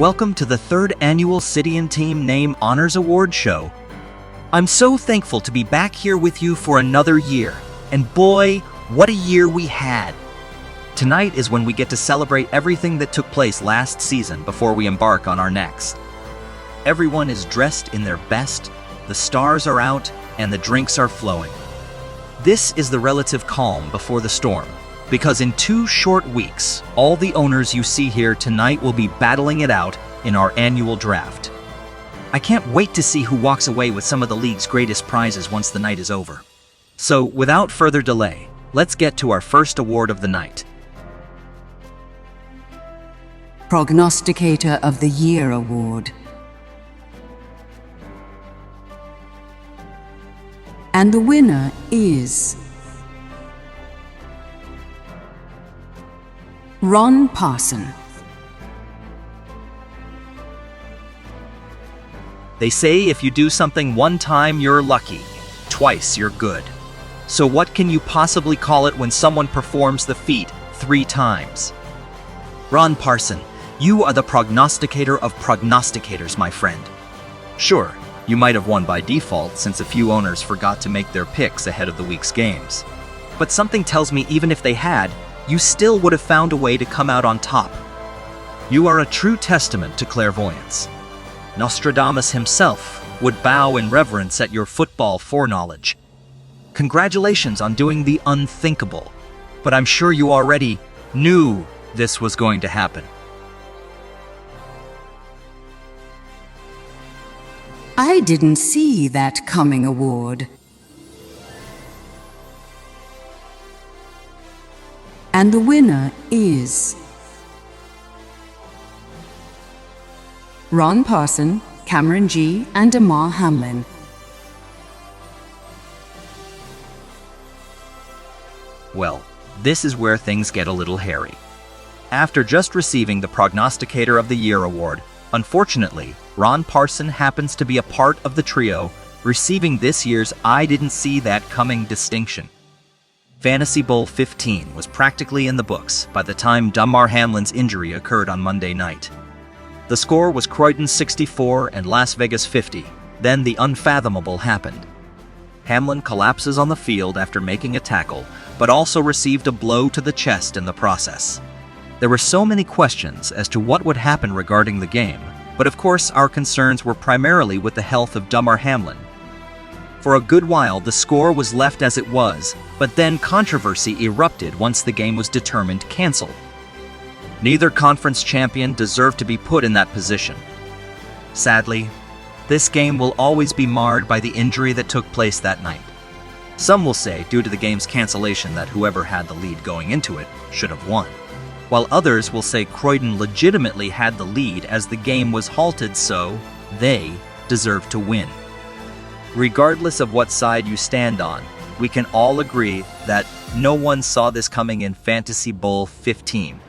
Welcome to the 3rd Annual City and Team Name Honors Award Show. I'm so thankful to be back here with you for another year, and boy, what a year we had! Tonight is when we get to celebrate everything that took place last season before we embark on our next. Everyone is dressed in their best, the stars are out, and the drinks are flowing. This is the relative calm before the storm, because in 2 short weeks, all the owners you see here tonight will be battling it out in our annual draft. I can't wait to see who walks away with some of the league's greatest prizes once the night is over. So, without further delay, let's get to our first award of the night. Prognosticator of the Year Award. And the winner is Ron Parson. They say if you do something one time, you're lucky. Twice, you're good. So what can you possibly call it when someone performs the feat 3 times? Ron Parson, you are the prognosticator of prognosticators, my friend. Sure, you might have won by default since a few owners forgot to make their picks ahead of the week's games. But something tells me even if they had, you still would have found a way to come out on top. You are a true testament to clairvoyance. Nostradamus himself would bow in reverence at your football foreknowledge. Congratulations on doing the unthinkable, but I'm sure you already knew this was going to happen. I didn't see that coming award. And the winner is Ron Parson, Cameron G., and Damar Hamlin. Well, this is where things get a little hairy. After just receiving the Prognosticator of the Year award, unfortunately, Ron Parson happens to be a part of the trio, receiving this year's I Didn't See That Coming distinction. Fantasy Bowl 15 was practically in the books by the time Damar Hamlin's injury occurred on Monday night. The score was Croydon 64 and Las Vegas 50. Then the unfathomable happened. Hamlin collapses on the field after making a tackle, but also received a blow to the chest in the process. There were so many questions as to what would happen regarding the game, but of course our concerns were primarily with the health of Damar Hamlin. For a good while, the score was left as it was, but then controversy erupted once the game was determined canceled. Neither conference champion deserved to be put in that position. Sadly, this game will always be marred by the injury that took place that night. Some will say, due to the game's cancellation, that whoever had the lead going into it should have won, while others will say Croydon legitimately had the lead as the game was halted, so they deserve to win. Regardless of what side you stand on, we can all agree that no one saw this coming in Fantasy Bowl 15.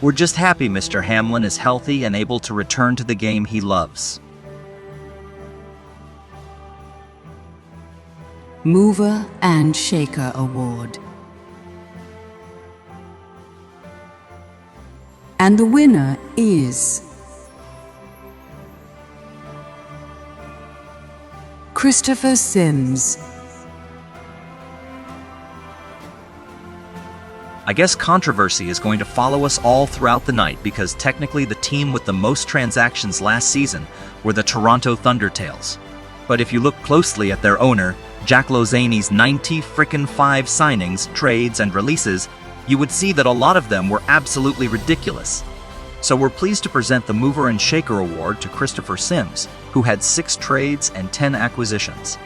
We're just happy Mr. Hamlin is healthy and able to return to the game he loves. Mover and Shaker Award. And the winner is Christopher Sims. I guess controversy is going to follow us all throughout the night because technically the team with the most transactions last season were the Toronto Thundertails. But if you look closely at their owner, Jack Lozani's 95 signings, trades, and releases, you would see that a lot of them were absolutely ridiculous. So we're pleased to present the Mover and Shaker Award to Christopher Sims, who had 6 trades and 10 acquisitions.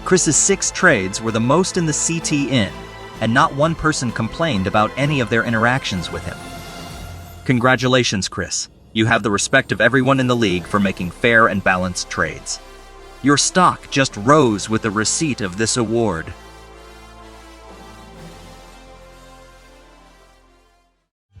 Chris's 6 trades were the most in the CTN, and not one person complained about any of their interactions with him. Congratulations, Chris. You have the respect of everyone in the league for making fair and balanced trades. Your stock just rose with the receipt of this award.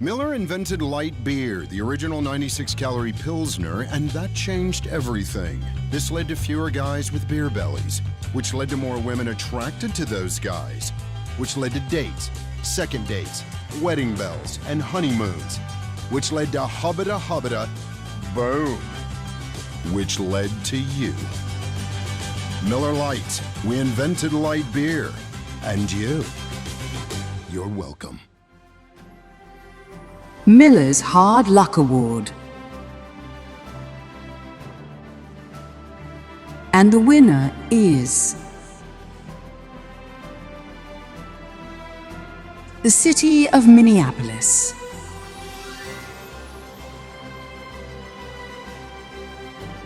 Miller invented light beer, the original 96-calorie Pilsner, and that changed everything. This led to fewer guys with beer bellies, which led to more women attracted to those guys, which led to dates, second dates, wedding bells, and honeymoons, which led to Hubba Hubba Boom. Which led to you. Miller Lite, we invented light beer. And you're welcome. Miller's Hard Luck Award. And the winner is the City of Minneapolis.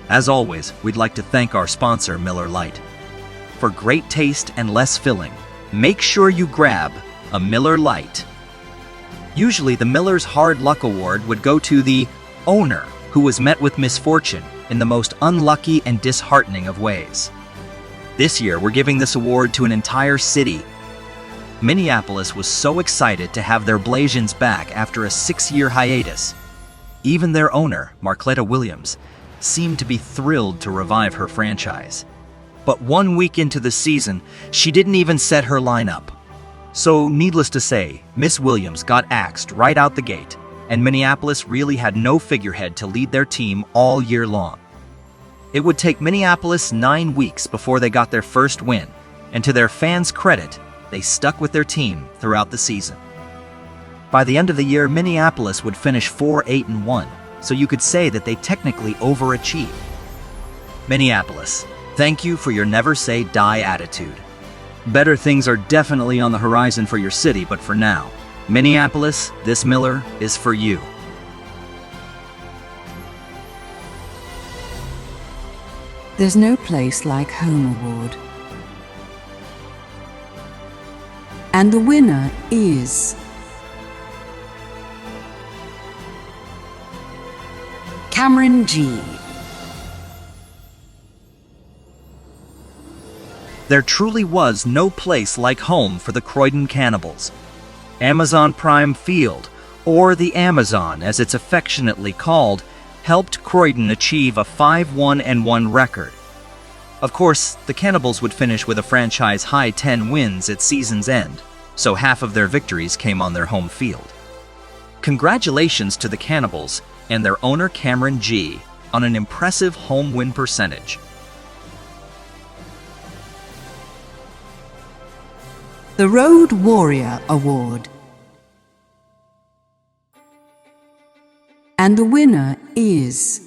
As always, we'd like to thank our sponsor, Miller Lite. For great taste and less filling, make sure you grab a Miller Lite. Usually, the Miller's Hard Luck Award would go to the owner who was met with misfortune in the most unlucky and disheartening of ways. This year, we're giving this award to an entire city. Minneapolis was so excited to have their Blasians back after a 6-year hiatus. Even their owner, Markletta Williams, seemed to be thrilled to revive her franchise. But 1 week into the season, she didn't even set her lineup. So, needless to say, Miss Williams got axed right out the gate, and Minneapolis really had no figurehead to lead their team all year long. It would take Minneapolis 9 weeks before they got their first win, and to their fans' credit, they stuck with their team throughout the season. By the end of the year, Minneapolis would finish 4-8-1, so you could say that they technically overachieved. Minneapolis, thank you for your never say die attitude. Better things are definitely on the horizon for your city, but for now, Minneapolis, this Miller is for you. There's no place like home award. And the winner is Cameron G. There truly was no place like home for the Croydon Cannibals. Amazon Prime Field, or the Amazon as it's affectionately called, helped Croydon achieve a 5-1-1 record. Of course, the Cannibals would finish with a franchise-high 10 wins at season's end, so half of their victories came on their home field. Congratulations to the Cannibals and their owner Cameron G. on an impressive home win percentage. The Road Warrior Award. And the winner is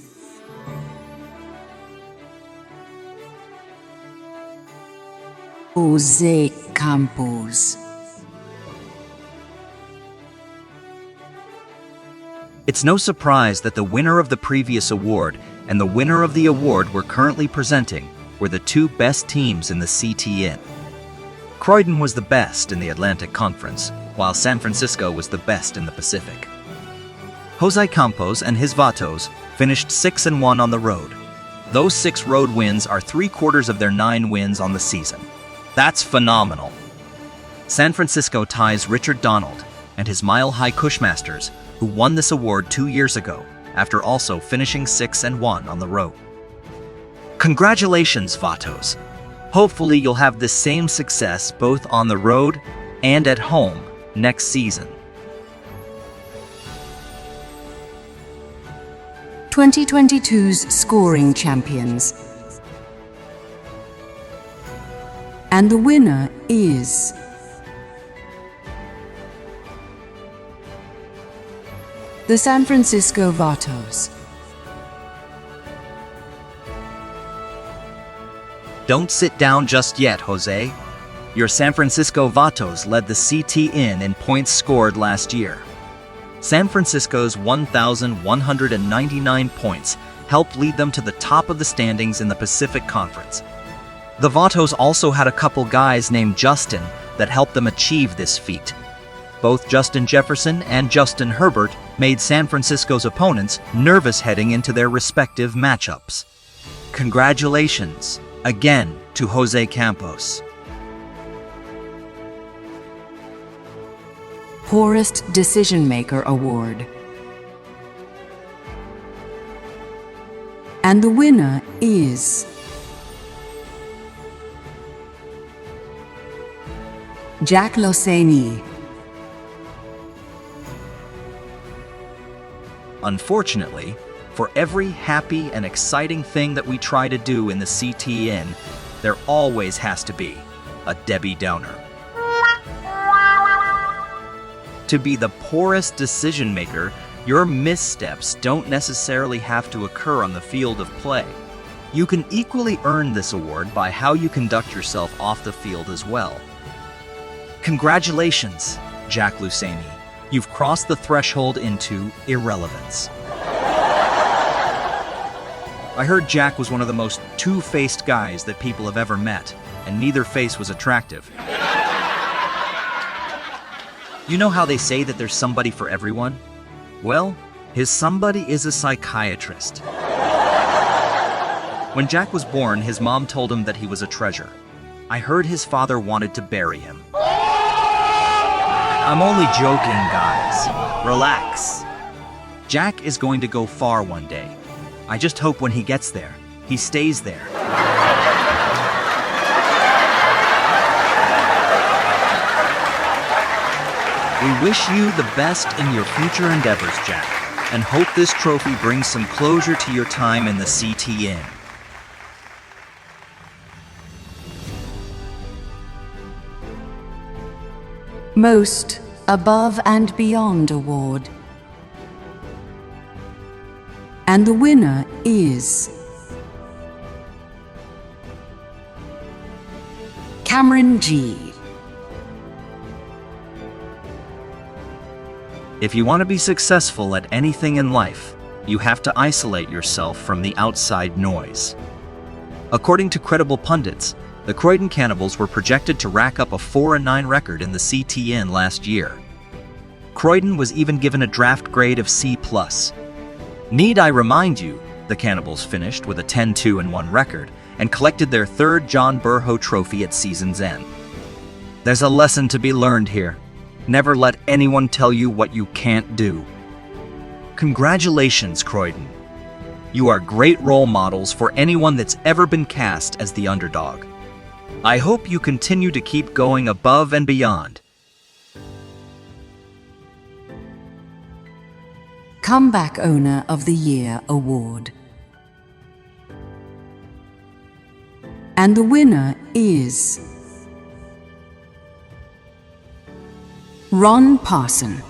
Jose Campos. It's no surprise that the winner of the previous award and the winner of the award we're currently presenting were the two best teams in the CTN. Croydon was the best in the Atlantic Conference, while San Francisco was the best in the Pacific. Jose Campos and his Vatos finished 6-1 on the road. Those 6 road wins are 3/4 of their 9 wins on the season. That's phenomenal. San Francisco ties Richard Donald and his Mile High Cushmasters, who won this award 2 years ago after also finishing 6-1 on the road. Congratulations, Vatos. Hopefully you'll have the same success both on the road and at home next season. 2022's scoring champions. And the winner is the San Francisco Vatos. Don't sit down just yet, Jose. Your San Francisco Vatos led the CTN in points scored last year. San Francisco's 1,199 points helped lead them to the top of the standings in the Pacific Conference. The Vatos also had a couple guys named Justin that helped them achieve this feat. Both Justin Jefferson and Justin Herbert made San Francisco's opponents nervous heading into their respective matchups. Congratulations again to Jose Campos. Poorest Decision Maker Award. And the winner is Jack Loseni. Unfortunately, For every happy and exciting thing that we try to do in the CTN, there always has to be a Debbie Downer. To be the poorest decision maker, your missteps don't necessarily have to occur on the field of play. You can equally earn this award by how you conduct yourself off the field as well. Congratulations, Jack Lusani. You've crossed the threshold into irrelevance. I heard Jack was one of the most two-faced guys that people have ever met, and neither face was attractive. You know how they say that there's somebody for everyone? Well, his somebody is a psychiatrist. When Jack was born, his mom told him that he was a treasure. I heard his father wanted to bury him. I'm only joking, guys. Relax. Jack is going to go far one day. I just hope when he gets there, he stays there. We wish you the best in your future endeavors, Jack, and hope this trophy brings some closure to your time in the CTN. Most Above and Beyond Award. And the winner is Cameron G. If you want to be successful at anything in life, you have to isolate yourself from the outside noise. According to credible pundits, the Croydon Cannibals were projected to rack up a 4-9 record in the CTN last year. Croydon was even given a draft grade of C+. Need I remind you, the Cannibals finished with a 10-2-1 record and collected their third John Burho trophy at season's end. There's a lesson to be learned here. Never let anyone tell you what you can't do. Congratulations, Croydon. You are great role models for anyone that's ever been cast as the underdog. I hope you continue to keep going above and beyond. Comeback Owner of the Year Award. And the winner is Ron Parson.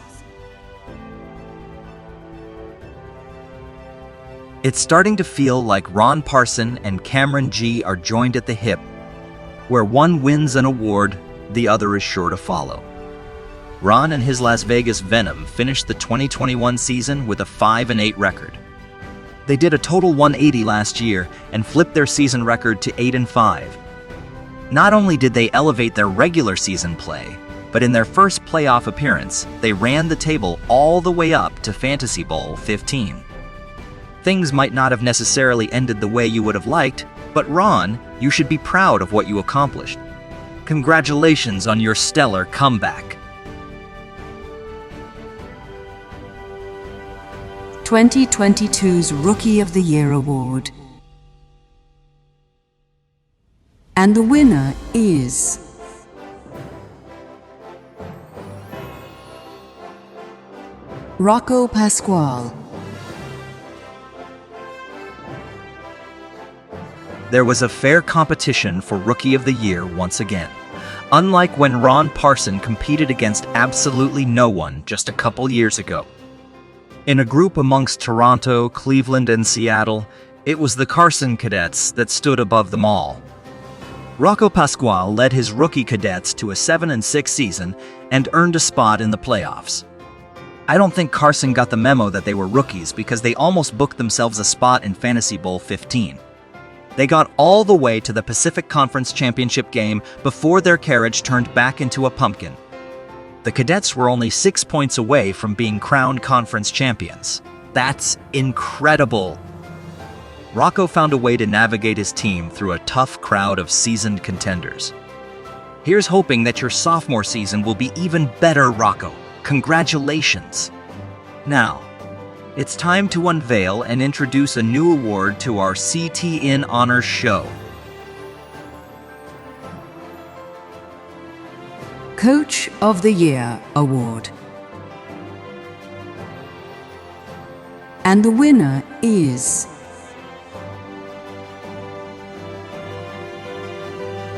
It's starting to feel like Ron Parson and Cameron G are joined at the hip. Where one wins an award, the other is sure to follow. Ron and his Las Vegas Venom finished the 2021 season with a 5-8 record. They did a total 180 last year and flipped their season record to 8-5. Not only did they elevate their regular season play, but in their first playoff appearance, they ran the table all the way up to Fantasy Bowl 15. Things might not have necessarily ended the way you would have liked, but Ron, you should be proud of what you accomplished. Congratulations on your stellar comeback. 2022's Rookie of the Year Award. And the winner is Rocco Pasquale. There was a fair competition for Rookie of the Year once again, unlike when Ron Parson competed against absolutely no one just a couple years ago. In a group amongst Toronto, Cleveland, and Seattle, it was the Carson Cadets that stood above them all. Rocco Pasquale led his rookie cadets to a 7-6 season and earned a spot in the playoffs. I don't think Carson got the memo that they were rookies because they almost booked themselves a spot in Fantasy Bowl 15. They got all the way to the Pacific Conference Championship game before their carriage turned back into a pumpkin. The Cadets were only 6 points away from being crowned conference champions. That's incredible! Rocco found a way to navigate his team through a tough crowd of seasoned contenders. Here's hoping that your sophomore season will be even better, Rocco. Congratulations! Now, it's time to unveil and introduce a new award to our CTN Honors Show. Coach of the Year Award. And the winner is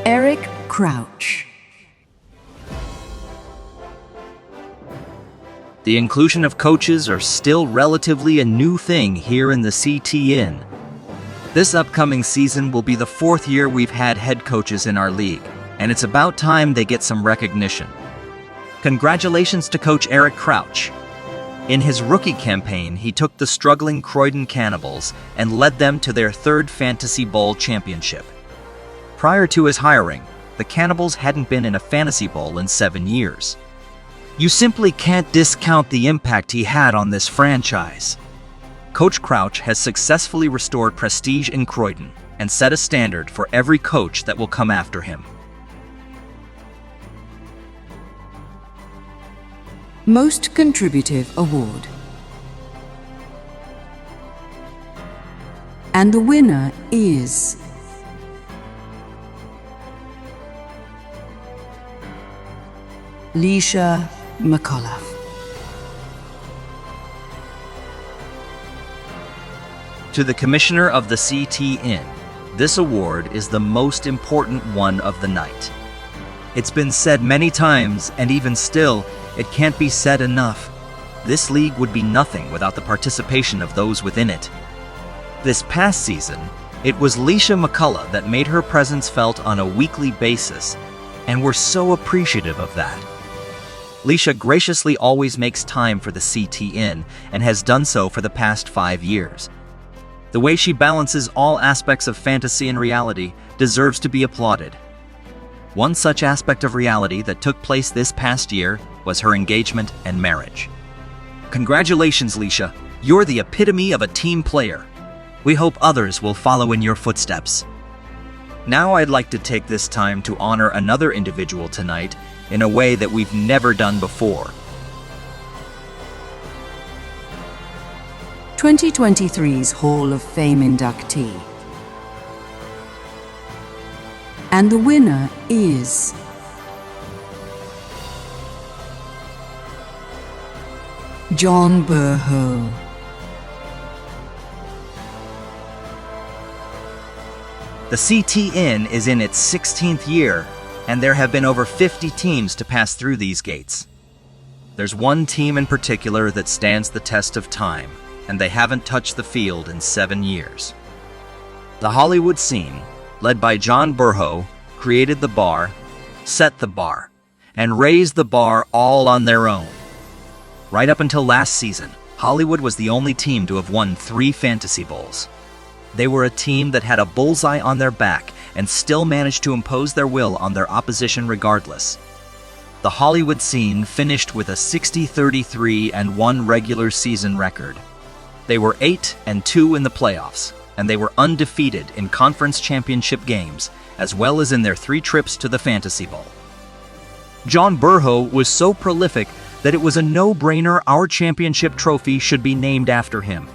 Eric Crouch. The inclusion of coaches are still relatively a new thing here in the CTN. This upcoming season will be the 4th year we've had head coaches in our league, and it's about time they get some recognition. Congratulations to Coach Eric Crouch. In his rookie campaign, he took the struggling Croydon Cannibals and led them to their 3rd Fantasy Bowl championship. Prior to his hiring, the Cannibals hadn't been in a Fantasy Bowl in 7 years. You simply can't discount the impact he had on this franchise. Coach Crouch has successfully restored prestige in Croydon and set a standard for every coach that will come after him. Most Contributive Award. And the winner is Leisha McAuliffe. To the Commissioner of the CTN, this award is the most important one of the night. It's been said many times, and even still, it can't be said enough. This league would be nothing without the participation of those within it. This past season, it was Leisha McCullough that made her presence felt on a weekly basis, and we're so appreciative of that. Leisha graciously always makes time for the CTN and has done so for the past 5 years. The way she balances all aspects of fantasy and reality deserves to be applauded. One such aspect of reality that took place this past year was her engagement and marriage. Congratulations, Leisha. You're the epitome of a team player. We hope others will follow in your footsteps. Now I'd like to take this time to honor another individual tonight in a way that we've never done before. 2023's Hall of Fame inductee. And the winner is John Burho. The CTN is in its 16th year, and there have been over 50 teams to pass through these gates. There's one team in particular that stands the test of time, and they haven't touched the field in 7 years. The Hollywood Scene, led by John Burho, created the bar, set the bar, and raised the bar all on their own. Right up until last season, Hollywood was the only team to have won 3 Fantasy Bowls. They were a team that had a bullseye on their back and still managed to impose their will on their opposition regardless. The Hollywood Scene finished with a 60-33-1 regular season record. They were 8-2 in the playoffs, and they were undefeated in conference championship games, as well as in their 3 trips to the Fantasy Bowl. John Burho was so prolific that it was a no-brainer our championship trophy should be named after him.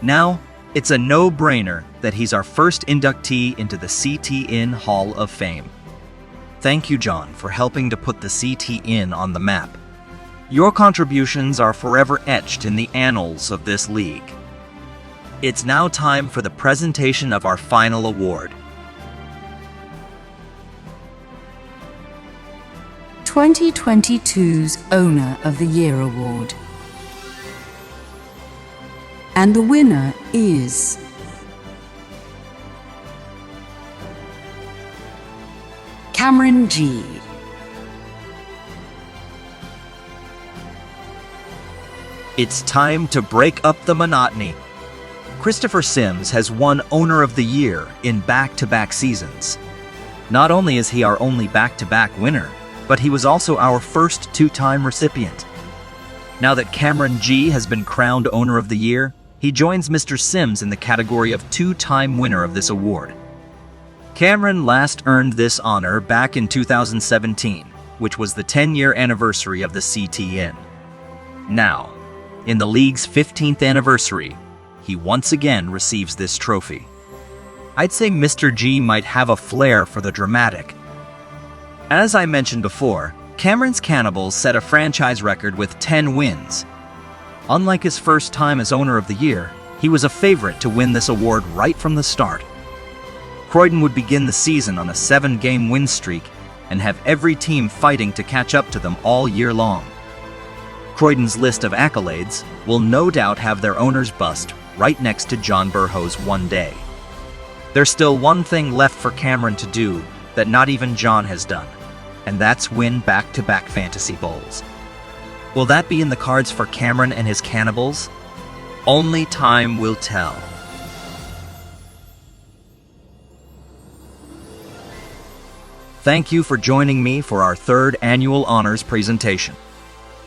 Now, it's a no-brainer that he's our first inductee into the CTN Hall of Fame. Thank you, John, for helping to put the CTN on the map. Your contributions are forever etched in the annals of this league. It's now time for the presentation of our final award. 2022's Owner of the Year Award. And the winner is Cameron G. It's time to break up the monotony. Christopher Sims has won Owner of the Year in back-to-back seasons. Not only is he our only back-to-back winner, but he was also our first 2-time recipient. Now that Cameron G has been crowned Owner of the Year, he joins Mr. Sims in the category of 2-time winner of this award. Cameron last earned this honor back in 2017, which was the 10-year anniversary of the CTN. Now, in the league's 15th anniversary, he once again receives this trophy. I'd say Mr. G might have a flair for the dramatic. As I mentioned before, Cameron's Cannibals set a franchise record with 10 wins. Unlike his first time as owner of the year, he was a favorite to win this award right from the start. Croydon would begin the season on a 7-game win streak and have every team fighting to catch up to them all year long. Croydon's list of accolades will no doubt have their owner's bust right next to John Burho's one day. There's still one thing left for Cameron to do that not even John has done, and that's win back-to-back fantasy bowls. Will that be in the cards for Cameron and his Cannibals? Only time will tell. Thank you for joining me for our 3rd annual honors presentation.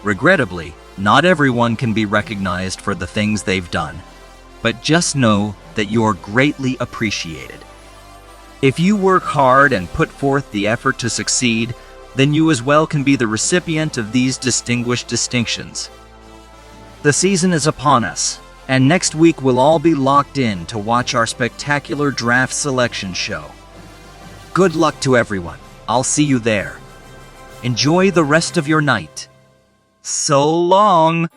Regrettably, not everyone can be recognized for the things they've done, but just know that you're greatly appreciated. If you work hard and put forth the effort to succeed, then you as well can be the recipient of these distinguished distinctions. The season is upon us, and next week we'll all be locked in to watch our spectacular draft selection show. Good luck to everyone. I'll see you there. Enjoy the rest of your night. So long!